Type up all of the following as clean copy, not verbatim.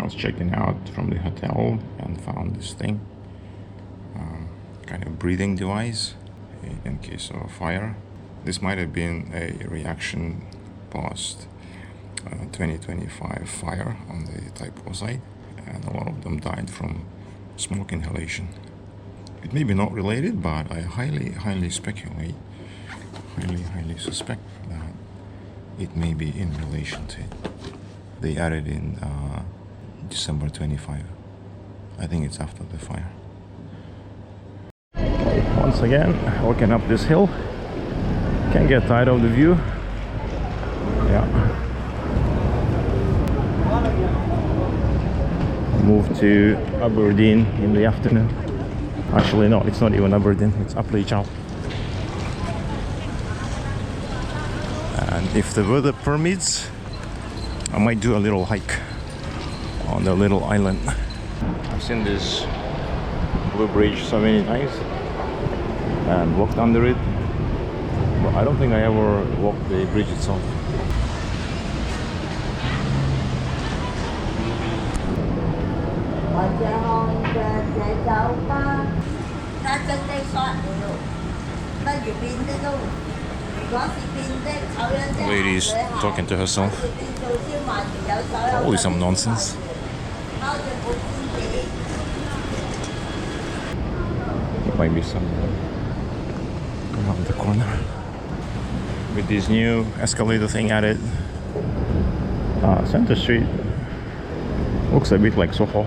I was checking out from the hotel and found this thing, kind of breathing device in case of a fire. This might have been a reaction post 2025 fire on the Taipo site, and a lot of them died from smoke inhalation. It may be not related, but I highly speculate, highly suspect that it may be in relation to it. They added in December 25. I think it's after the fire. Okay, once again, walking up this hill. Can't get tired of the view. Yeah. Moved to Aberdeen in the afternoon. Actually, no, it's not even Aberdeen, it's Chau. And if the weather permits, I might do a little hike on the little island. I've seen this blue bridge so many times and walked under it, but I don't think I ever walked the bridge itself. The lady's talking to herself. Probably some nonsense. There might be some around the corner. With this new escalator thing added, Center Street looks a bit like Soho.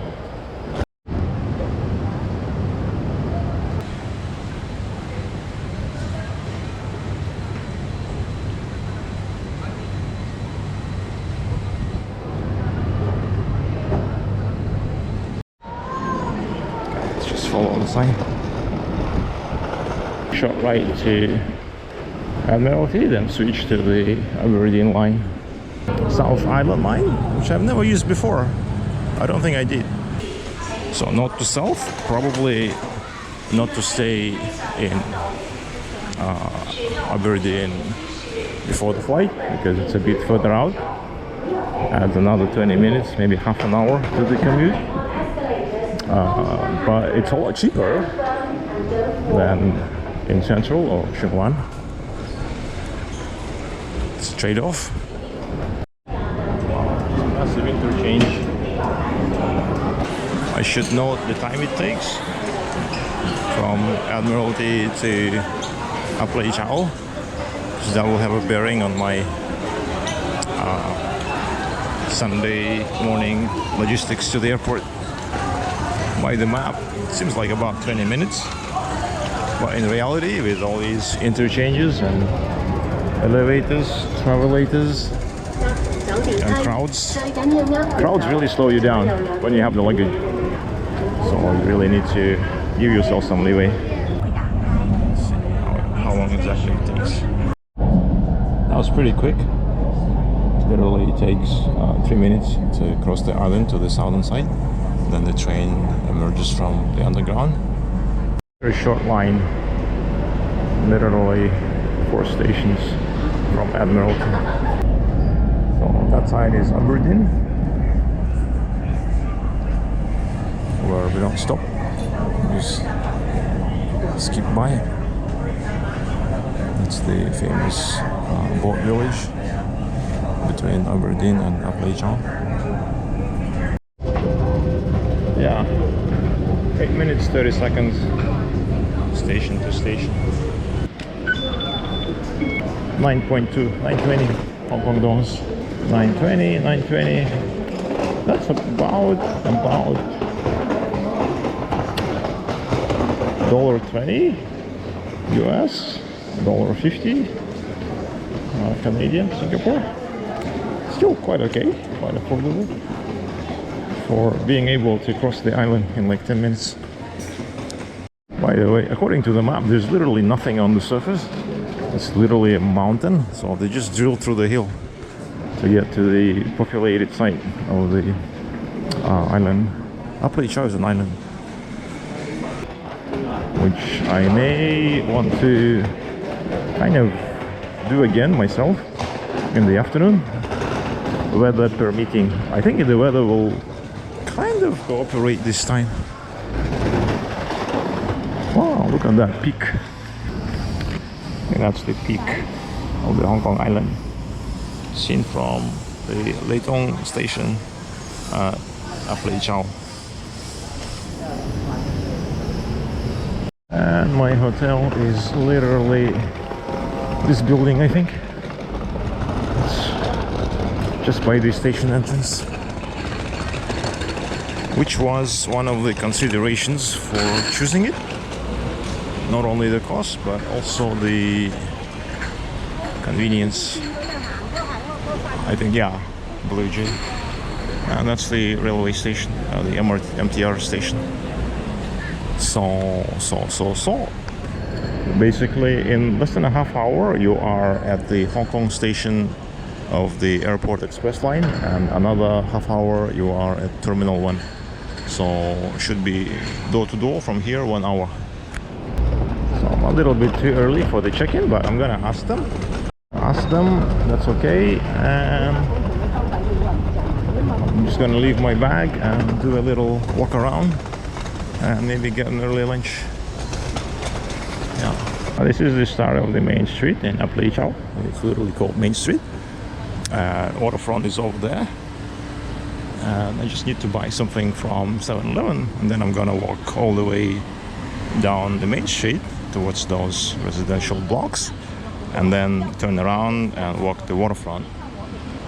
Follow the sign. Short right to Admiralty, then switch to the Aberdeen line. South Island line, which I've never used before. I don't think I did. So north to south, probably not to stay in Aberdeen before the flight, because it's a bit further out. Adds another 20 minutes, maybe half an hour to the commute. But it's a lot cheaper than in Central or Shingwan. It's a trade-off. Massive interchange. I should note the time it takes from Admiralty to Chau, because that will have a bearing on my Sunday morning logistics to the airport. By the map, it seems like about 20 minutes, but in reality, with all these interchanges and elevators, travelators, and crowds really slow you down when you have the luggage. So you really need to give yourself some leeway. Let's see how long exactly it takes. That was pretty quick. Literally it takes 3 minutes to cross the island to the southern side. Then the train emerges from the underground. Very short line, literally 4 stations from Admiralty. So that side is Aberdeen, where we don't stop, just skip by. It's the famous boat village between Aberdeen and Chau. Yeah, 8 minutes 30 seconds station to station. 9.2, 920 Hong Kong dollars. 920, 920. That's about $1.20 US, $1.50 Canadian, Singapore. Still quite okay, quite affordable for being able to cross the island in like 10 minutes. By the way, according to the map, there's literally nothing on the surface. It's literally a mountain, so they just drilled through the hill to get to the populated site of the island. Chau is an island, which I may want to kind of do again myself in the afternoon, weather permitting. I think the weather will kind of cooperate this time. Wow, look at that peak. And that's the peak of the Hong Kong Island, seen from the Leitong station at Chau. And my hotel is literally this building, I think. It's just by the station entrance, which was one of the considerations for choosing it. Not only the cost, but also the convenience. I think, yeah, Blue Jay. And that's the railway station, the MTR station. So. Basically, in less than a half hour, you are at the Hong Kong station of the Airport Express line, and another half hour you are at Terminal 1. So should be door to door from here 1 hour. So I'm a little bit too early for the check-in, but I'm gonna ask them. That's okay, and I'm just gonna leave my bag and do a little walk around and maybe get an early lunch. Yeah. This is the start of the main street in Chau. It's literally called Main Street. Waterfront is over there. And I just need to buy something from 7-Eleven, and then I'm gonna walk all the way down the main street towards those residential blocks, and then turn around and walk the waterfront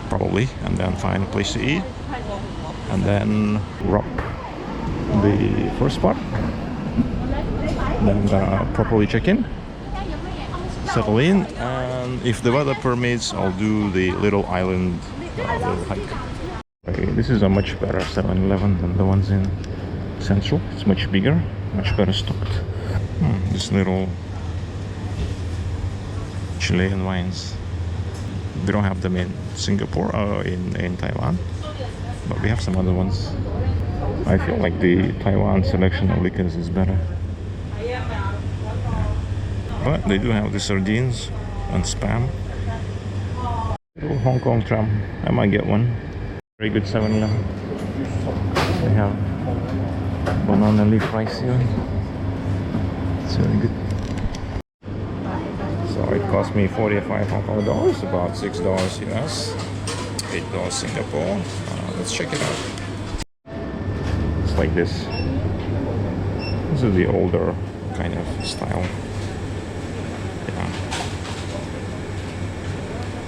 probably, and then find a place to eat, and then wrap the first part. Then I'm gonna properly check in, settle in, and if the weather permits, I'll do the little island little hike. Okay, this is a much better 7-Eleven than the ones in Central. It's much bigger, much better stocked. This little Chilean wines. We don't have them in Singapore or in Taiwan, but we have some other ones. I feel like the Taiwan selection of liquors is better. But they do have the sardines and Spam. Little Hong Kong tram. I might get one. Very good 7-Eleven. They have banana leaf rice here. It's really good. So it cost me 45 Hong Kong dollars, about $6 US, $8 Singapore. Let's check it out. It's like this. This is the older kind of style. Yeah.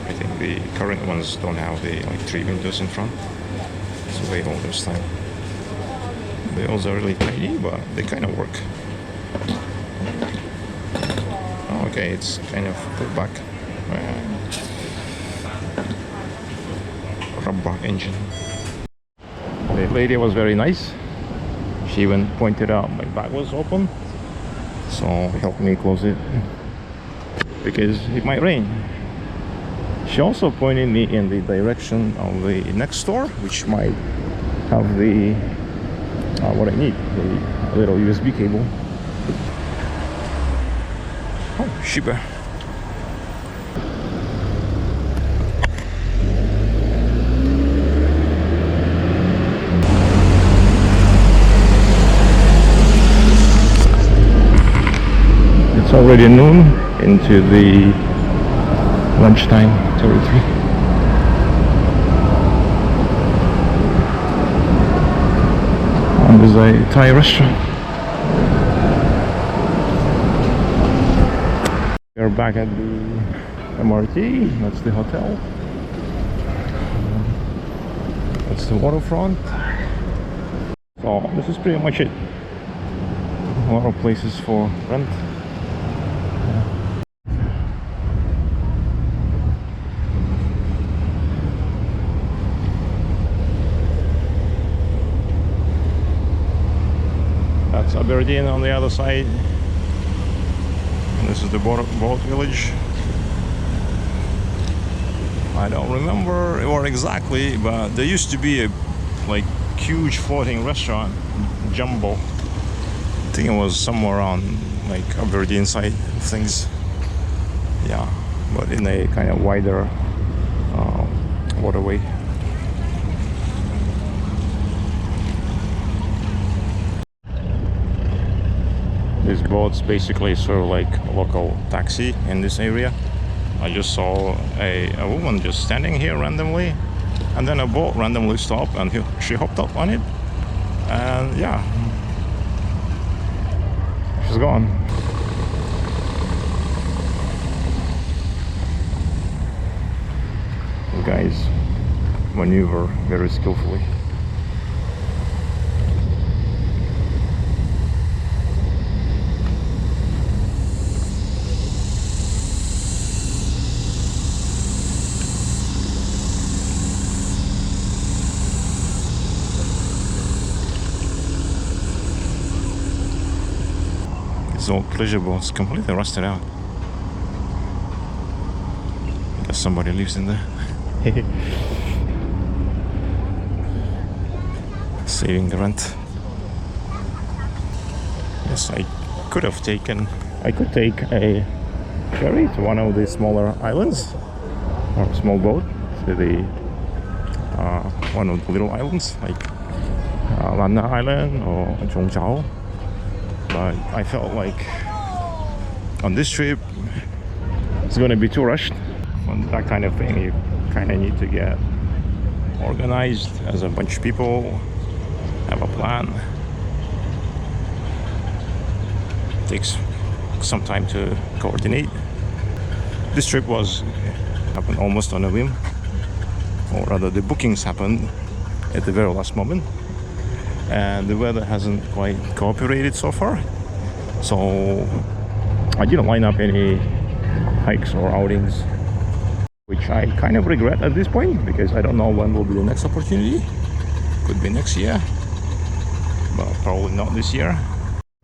I think the current ones don't have the like 3 windows in front. It's way older style. They also are really tiny, but they kind of work. Oh, okay, it's kind of put back. Rubber engine. The lady was very nice. She even pointed out my bag was open, so helped me close it because it might rain. She also pointed me in the direction of the next store, which might have the what I need, the little USB cable. Oh, Shiba. It's already noon, into the lunchtime territory. And there's a Thai restaurant. We're back at the MRT. That's the hotel. That's the waterfront. So this is pretty much it. A lot of places for rent. That's Aberdeen on the other side. And this is the boat village. I don't remember where exactly, but there used to be a like huge floating restaurant, Jumbo. I think it was somewhere around like Aberdeen side of things. Yeah, but in a kind of wider waterway. These boats basically serve like a local taxi in this area. I just saw a woman just standing here randomly, and then a boat randomly stopped, and she hopped up on it, and yeah, she's gone. The guys maneuver very skillfully. These old pleasure boats completely rusted out. I guess somebody lives in there. Saving the rent. Yes, I could take a ferry to one of the smaller islands, or a small boat to the one of the little islands like Lana Island or Chau. But I felt like on this trip it's going to be too rushed. On that kind of thing, you kind of need to get organized as a bunch of people, have a plan. It takes some time to coordinate. This trip happened almost on a whim, or rather the bookings happened at the very last moment, and the weather hasn't quite cooperated so far, so I didn't line up any hikes or outings, which I kind of regret at this point, because I don't know when will be the next opportunity. Could be next year, but probably not this year.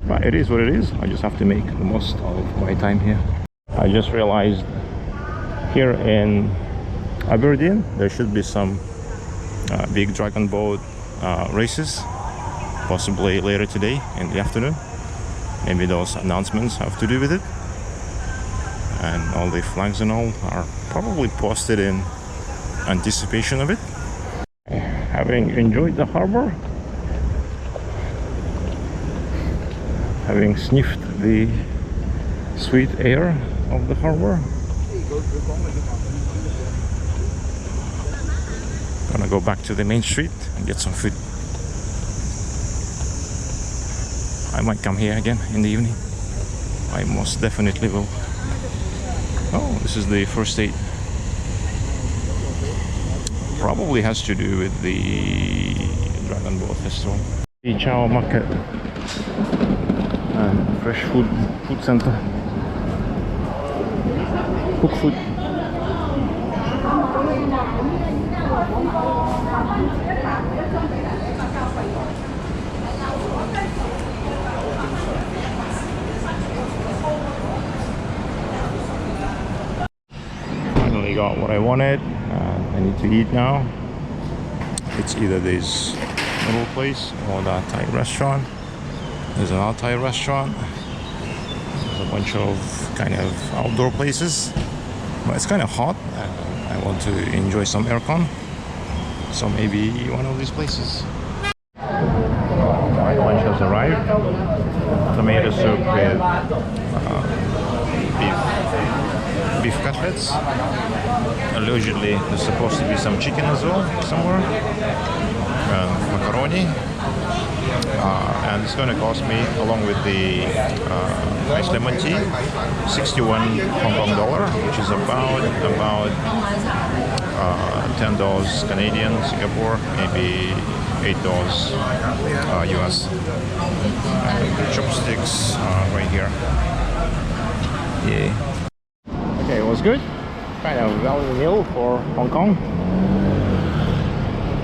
But it is what it is. I just have to make the most of my time here. I just realized here in Aberdeen there should be some big dragon boat races, possibly later today in the afternoon. Maybe those announcements have to do with it, and all the flags and all are probably posted in anticipation of it. Having enjoyed the harbor, having sniffed the sweet air of the harbor, gonna go back to the main street and get some food. I might come here again in the evening. I most definitely will. Oh, this is the first aid. Probably has to do with the Dragon Boat Festival. The Chau market and fresh food center. Cook food. Finally got what I wanted. I need to eat now. It's either this noodle place or that Thai restaurant. There's another Thai restaurant. There's a bunch of kind of outdoor places, but it's kind of hot and I want to enjoy some aircon, so maybe one of these places. My lunch has arrived. Tomato soup with beef cutlets. Allegedly there's supposed to be some chicken as well somewhere, macaroni, and it's going to cost me, along with the nice lemon tea, 61 Hong Kong dollar, which is about $10 Canadian, Singapore, maybe $8 US. Chopsticks right here. Yeah. Okay, it was good. Kind of value meal for Hong Kong.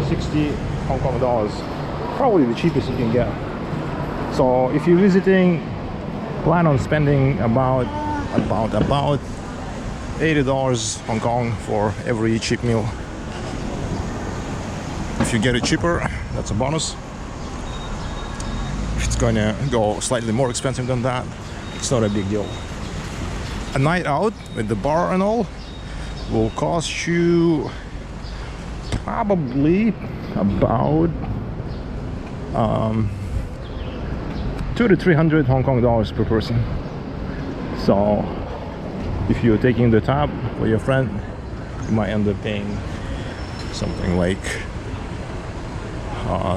60 Hong Kong dollars. Probably the cheapest you can get. So if you're visiting, plan on spending about $80 Hong Kong for every cheap meal. If you get it cheaper, that's a bonus. If it's gonna go slightly more expensive than that, it's not a big deal. A night out with the bar and all will cost you probably about 2 to 300 Hong Kong dollars per person. So if you're taking the tab for your friend, you might end up paying something like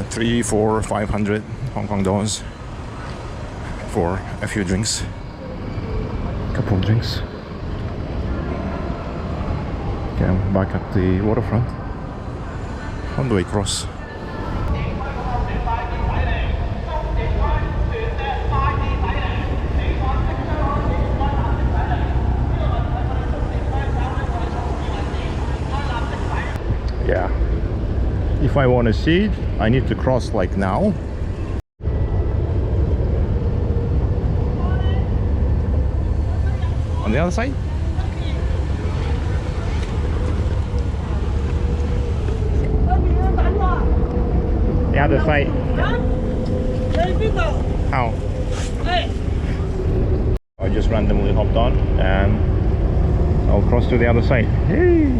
3, 4, 500 Hong Kong dollars for a few drinks, couple of drinks. Okay, I'm back at the waterfront on the way across. Yeah, if I want to see it, I need to cross like now. On the other side? The other side. How? I just randomly hopped on and I'll cross to the other side. Hey!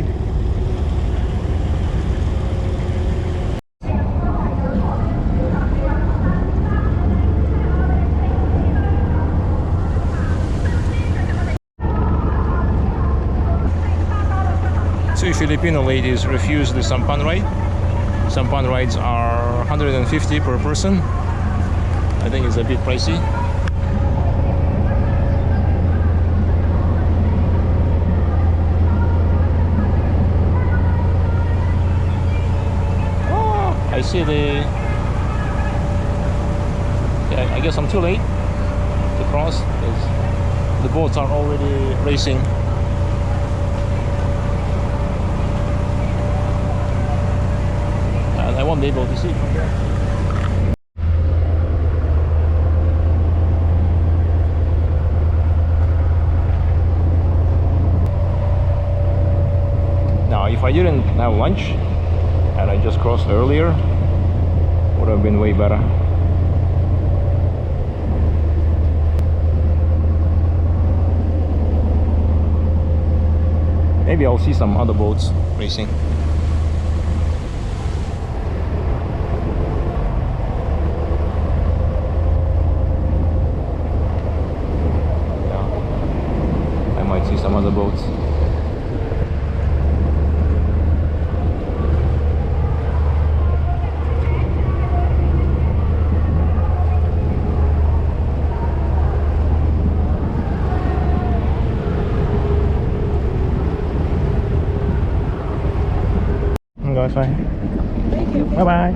Two Filipino ladies refused the sampan ride. Sampan rides are 150 per person. I think it's a bit pricey. Oh, I see the... Yeah, I guess I'm too late to cross because the boats are already racing. I won't be able to see from there. Now, if I didn't have lunch and I just crossed earlier, would have been way better. Maybe I'll see some other boats racing. Some other boats. Go this way. Thank you. Bye bye.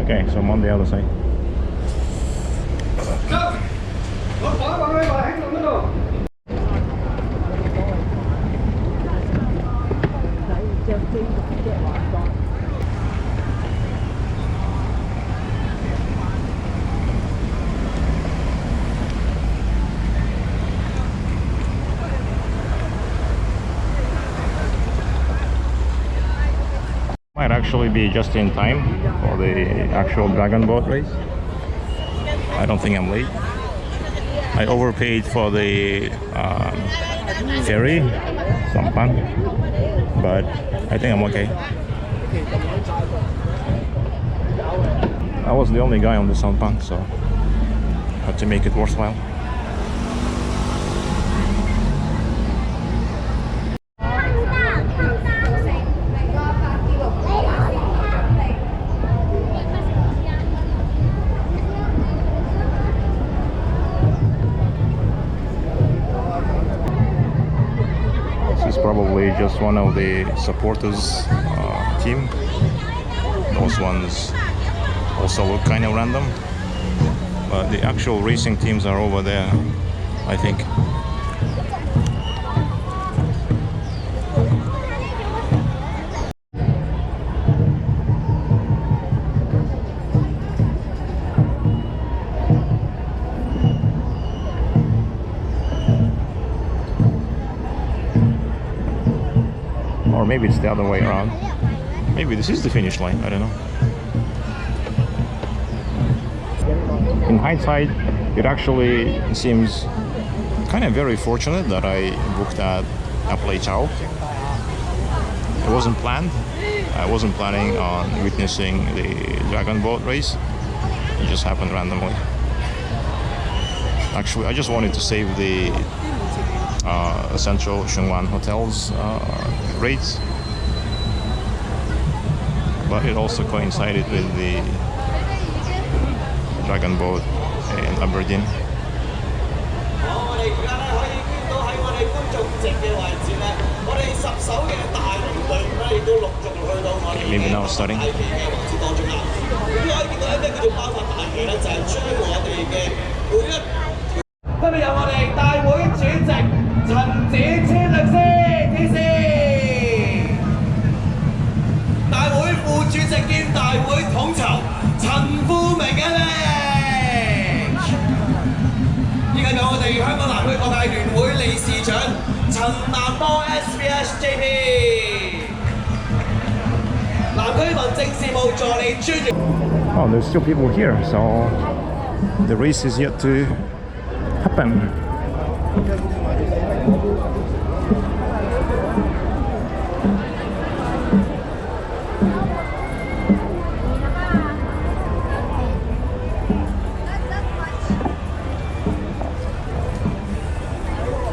Okay, so I'm on the other side. Might actually be just in time for the actual dragon boat race. I don't think I'm late. I overpaid for the ferry, sampan, but I think I'm okay. I was the only guy on the sampan, so I had to make it worthwhile. Probably just one of the supporters team. Those ones also look kind of random, but the actual racing teams are over there, I think. Or maybe it's the other way around. Maybe this is the finish line, I don't know. In hindsight, it actually seems kind of very fortunate that I booked at Chau. It wasn't planned. I wasn't planning on witnessing the dragon boat race. It just happened randomly. Actually, I just wanted to save the Central Shunwan Hotel's rates, but it also coincided with the dragon boat in Aberdeen. Okay, maybe now starting. 今日由我哋大會主席陳子超律師 TC， 大會副主席兼大會統籌陳富明嘅力，依家有我哋香港南區各界聯會理事長陳南波 SBSJP， 南區民政事務助理專員。Oh, there's still people here, so the race is yet to happen.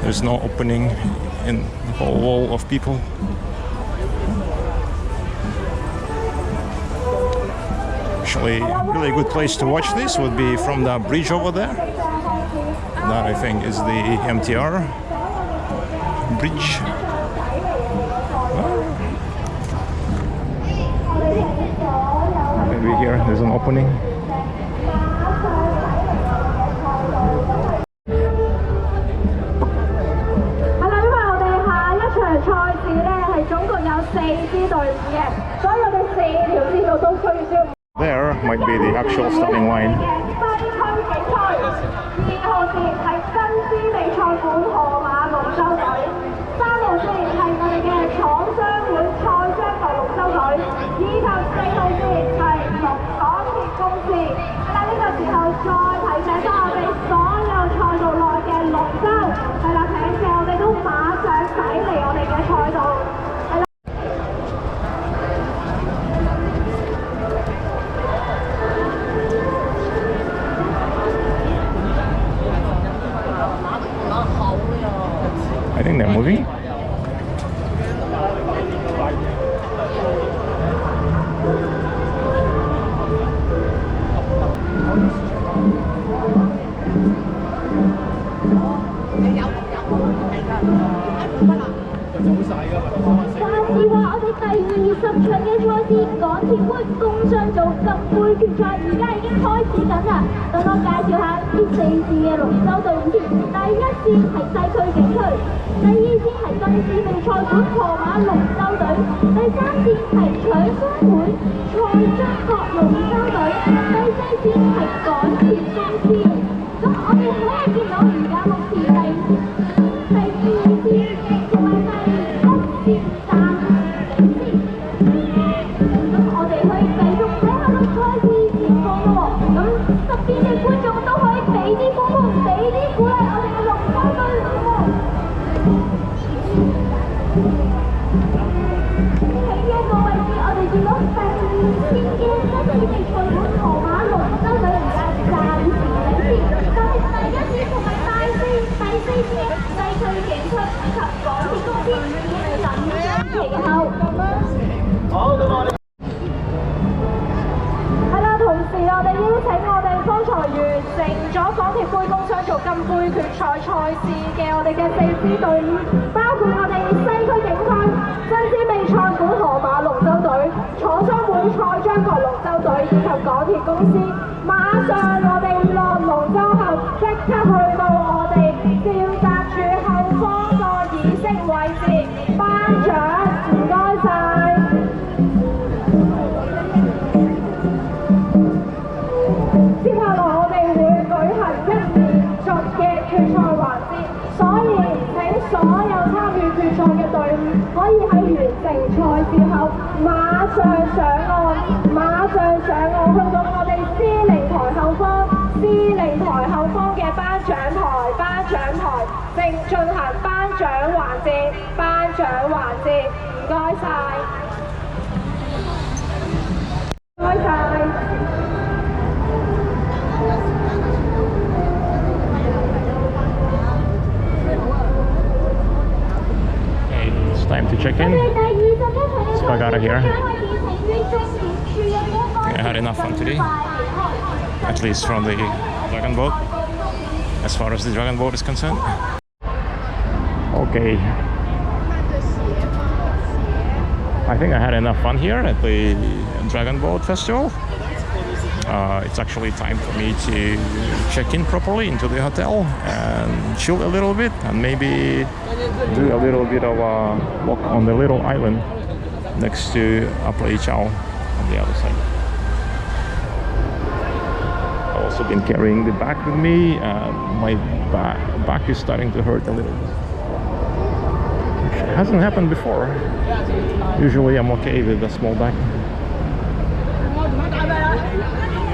There's no opening in the whole wall of people. Actually, really good place to watch this would be from the bridge over there. That I think is the MTR bridge. Maybe here there's an opening. There might be the actual starting line. I think they're moving. 獎環節，唔該晒，唔該晒。Okay, it's time to check in. Let's back out of here. I think I had enough fun today, at least from the dragon boat, as far as the dragon boat is concerned. Okay, I think I had enough fun here at the Dragon Boat Festival. It's actually time for me to check in properly into the hotel and chill a little bit, and maybe do a little bit of a walk on the little island next to Chau on the other side. I've also been carrying the bag with me, and my back is starting to hurt a little bit. Which hasn't happened before. Usually I'm okay with a small bag.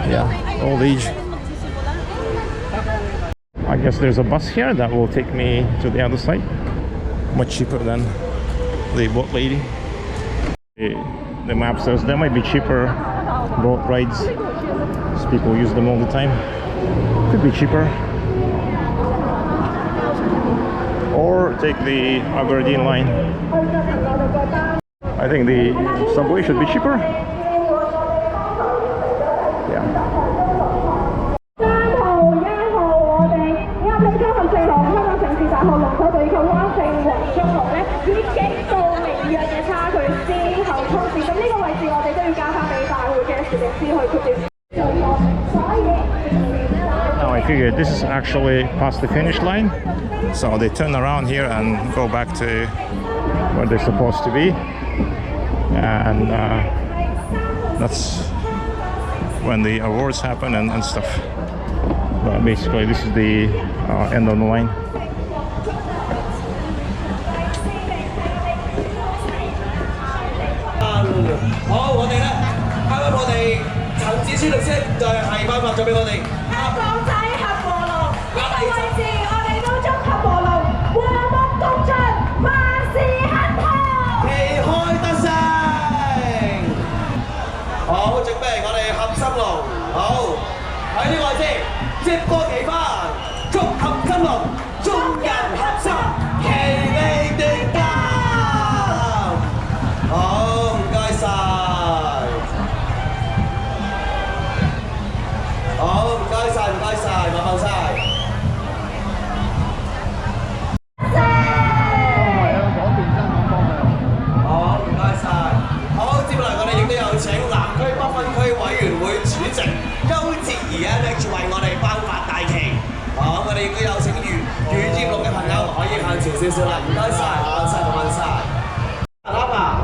Yeah, old age. I guess there's a bus here that will take me to the other side. Much cheaper than the boat lady. The map says there might be cheaper boat rides, as people use them all the time. Could be cheaper. Or take the Aberdeen line. I think the subway should be cheaper. Yeah. 3號、1號，我哋啱啱加行四號香港城市大學龍首對及灣聖黃中路咧，以極度微弱嘅差距先後衝線，咁呢個位置我哋都要交翻俾大會嘅攝影師去決定。Now I figured this is actually past the finish line, so they turn around here and go back to where they're supposed to be, and that's when the awards happen and stuff. But basically this is the end of the line. 好，我哋咧，啱啱我哋陳子書律師就係頒發咗俾我哋。香港仔合和路呢個位置，我哋都祝合和路和睦共進，萬事亨通，旗開得勝。好，準備我哋合心龍。好，喺呢個位置接過旗花，祝合心龍眾人合心，其利斷金。好，唔該晒。好，唔該晒，唔該晒，麻煩晒。好，唔該晒。好，接落嚟我哋亦都有請南區北分區委員會主席邱哲儀為我哋頒發大旗。好，我哋亦都有請余業龍嘅朋友可以向前少少啦，唔該晒，麻煩晒，麻煩晒。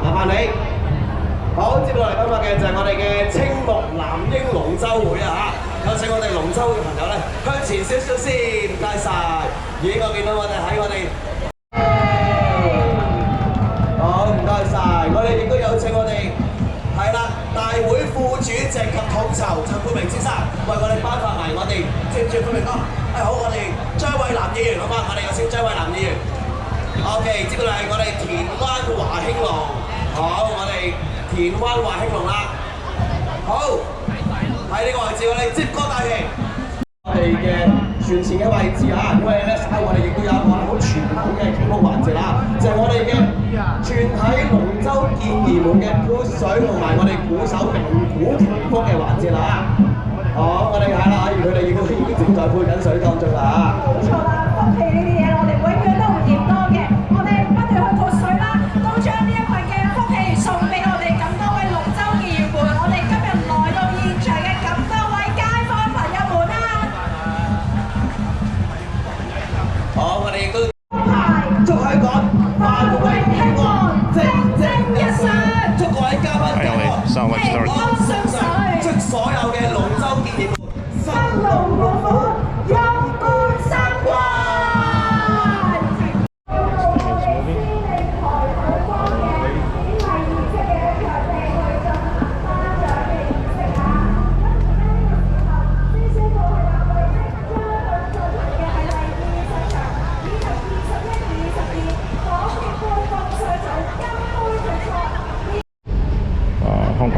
麻煩你。好，接落嚟頒發嘅就係我哋嘅青木南英龍舟會啊嚇，有請我哋龍舟會嘅朋友咧向前少少先，唔該晒。咦，我見到我哋喺我哋，好唔該晒。我哋亦都有請我哋係啦，大會副主席及統籌陳佩明先生為我哋頒發埋我哋接住佩明哥。好，我哋張偉南議員好嘛？我哋有請張偉南議員。OK， 接落嚟我哋田灣華興龍，好，我哋田灣華興龍啦，好，喺呢個位置我哋接過大旗，我哋嘅船前嘅位置啊，因為咧稍後我哋亦都有一個好傳統嘅祈福環節啦，就係我哋嘅全體龍舟健兒們嘅潑水同埋我哋鼓手鳴鼓祈福嘅環節啦，好，我哋係啦，佢哋亦都已經正在潑緊水當中啦。冇錯啦，福氣呢啲嘢我哋永遠都唔嫌多嘅，我哋不斷去潑水啦，都將呢一份嘅福氣送俾我哋咁多位龍舟健兒們，我哋今日來到現場嘅咁多位街坊朋友們啦。好，我哋亦都祝香港繁榮興旺，蒸蒸日上，祝各位嘉賓平安順水，祝所有嘅龍舟健兒們生龍活虎，勇冠三軍。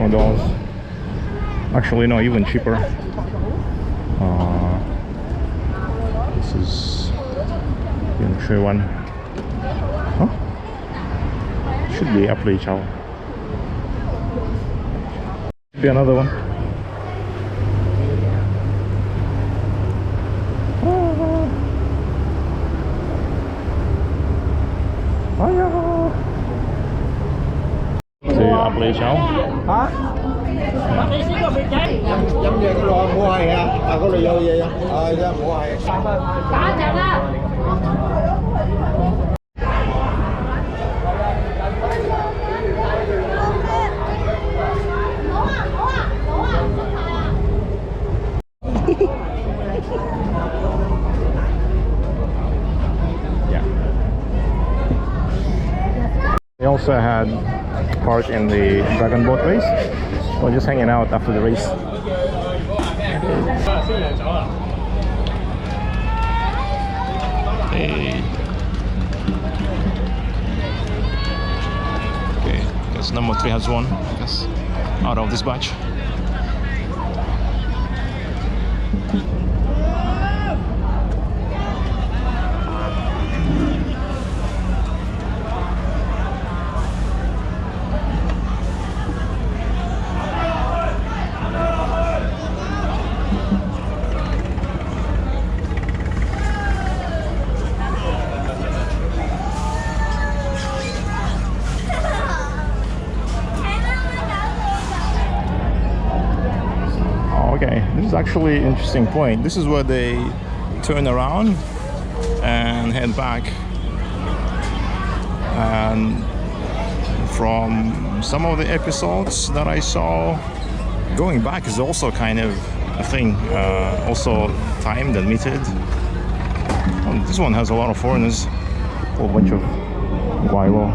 $20. Actually, no, even cheaper. This is the Chau one. Huh? Should be Apple Chau. Be another one. So Apple Chau. Hả? Nhắm về cái lò mua hay hả? À có lò gì vậy? Ra mua hay. Cả trận á. Yeah. They also had part in the dragon boat race. So just hanging out after the race. Hey. Okay, guess number 3 has won, I guess, out of this batch. Okay, this is actually an interesting point. This is where they turn around and head back. And from some of the episodes that I saw, going back is also kind of a thing, also timed and metered. Oh, this one has a lot of foreigners, a whole bunch of guaylo.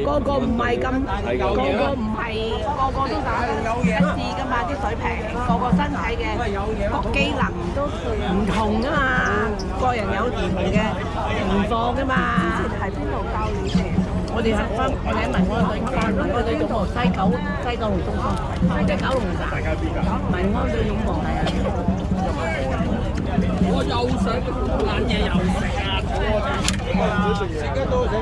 個個唔係咁，個個唔係個個都打一致噶嘛，啲水平，個個身體嘅個機能都唔同噶嘛，個人有唔同嘅情況噶嘛。係邊度教練嘅？我哋係分，我哋喺民安隊總部，西九龍中心，即係九龍站，民安隊總部係啊。我又想玩嘢又食啊！食得多食。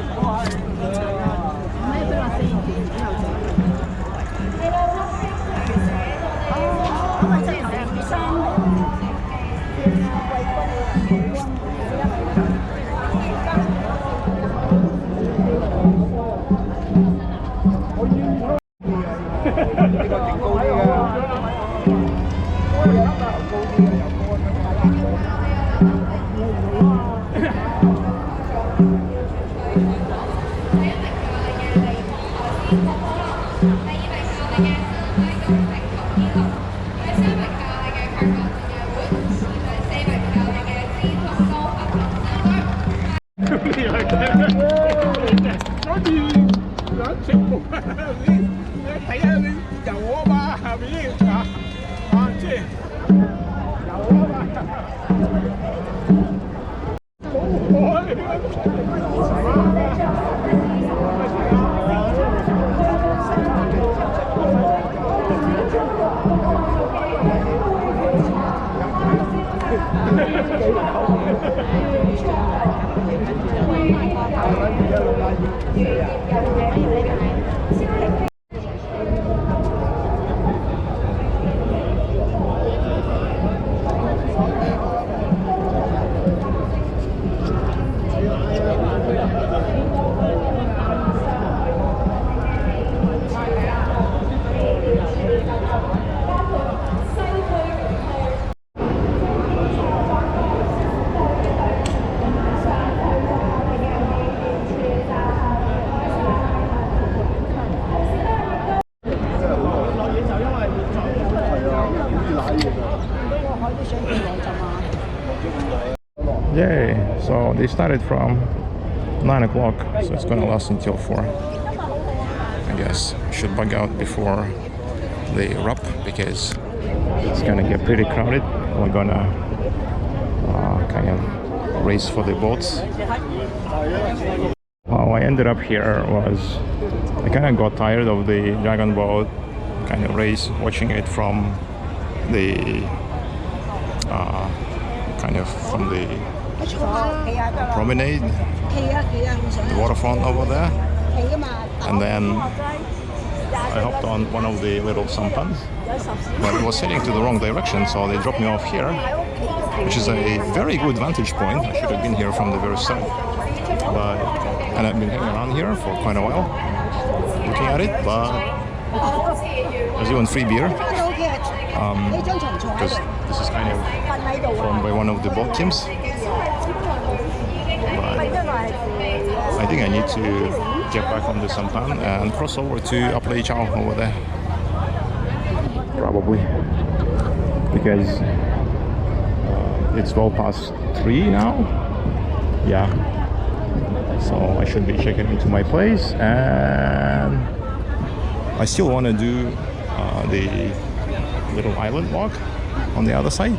they started from 9 o'clock, so it's gonna last until 4. I guess I should bug out before they wrap because it's gonna get pretty crowded. We're gonna kind of race for the boats. How I ended up here was I kind of got tired of the dragon boat kind of race, watching it from the kind of from the promenade, the waterfront over there, and then I hopped on one of the little sampans, but it was heading to the wrong direction, so they dropped me off here, which is a very good vantage point. I should have been here from the very start, and I've been hanging around here for quite a while, looking at it, but there's even free beer, because this is kind of from by one of the boat teams. But I think I need to get back on the sampan and cross over to Chau over there. Probably because it's well past 3 now. Yeah. So I should be checking into my place, and I still want to do the little island walk on the other side.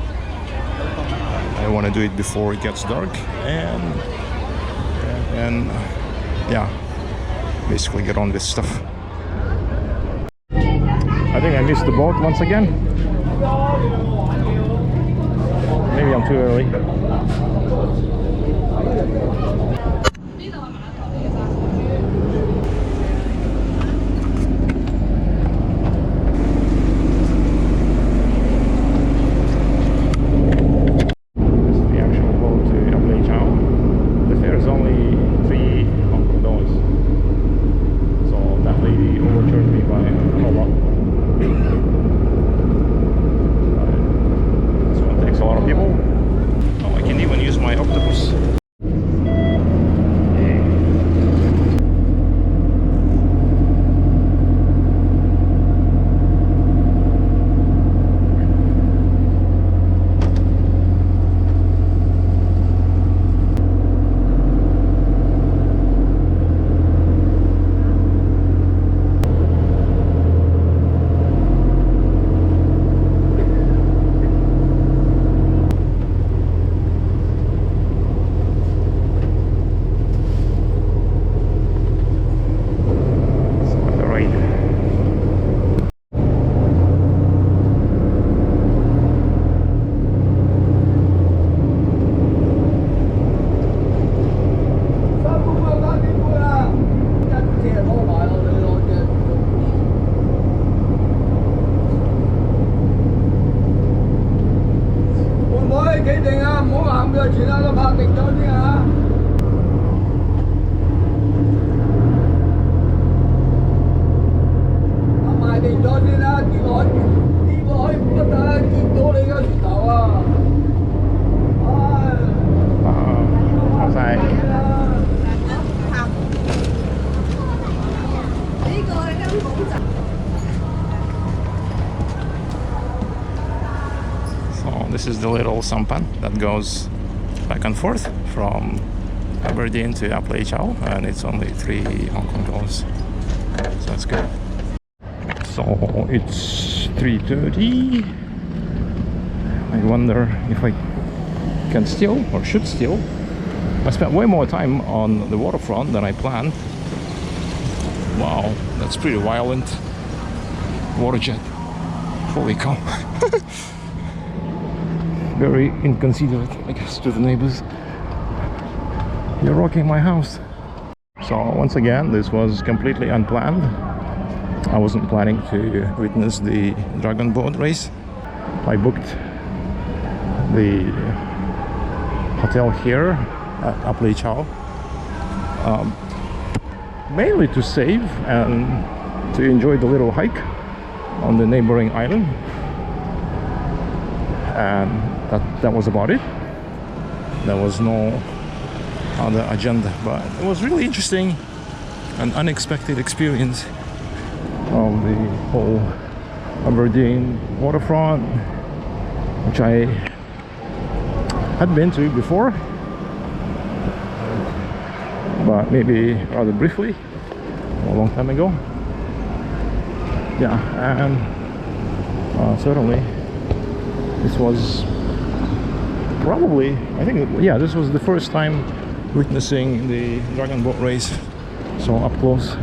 I want to do it before it gets dark, and yeah, basically get on this stuff. I think I missed the boat once again. Maybe I'm too early. This is the little sampan that goes back and forth from Aberdeen to Chau, and it's only 3 Hong Kong dollars, so that's good. So it's 3:30. I wonder if I can steal or should steal. I spent way more time on the waterfront than I planned. Wow, that's pretty violent. Water jet. Holy cow. Very inconsiderate, I guess, to the neighbors. You're rocking my house. So once again, this was completely unplanned. I wasn't planning to witness the dragon boat race. I booked the hotel here at Chau, mainly to save and to enjoy the little hike on the neighboring island, and that was about it. There was no other agenda, but it was really interesting, an unexpected experience of the whole Aberdeen waterfront, which I had been to before, but maybe rather briefly, a long time ago. Yeah, and certainly this was probably, I think, yeah, this was the first time witnessing the dragon boat race so up close.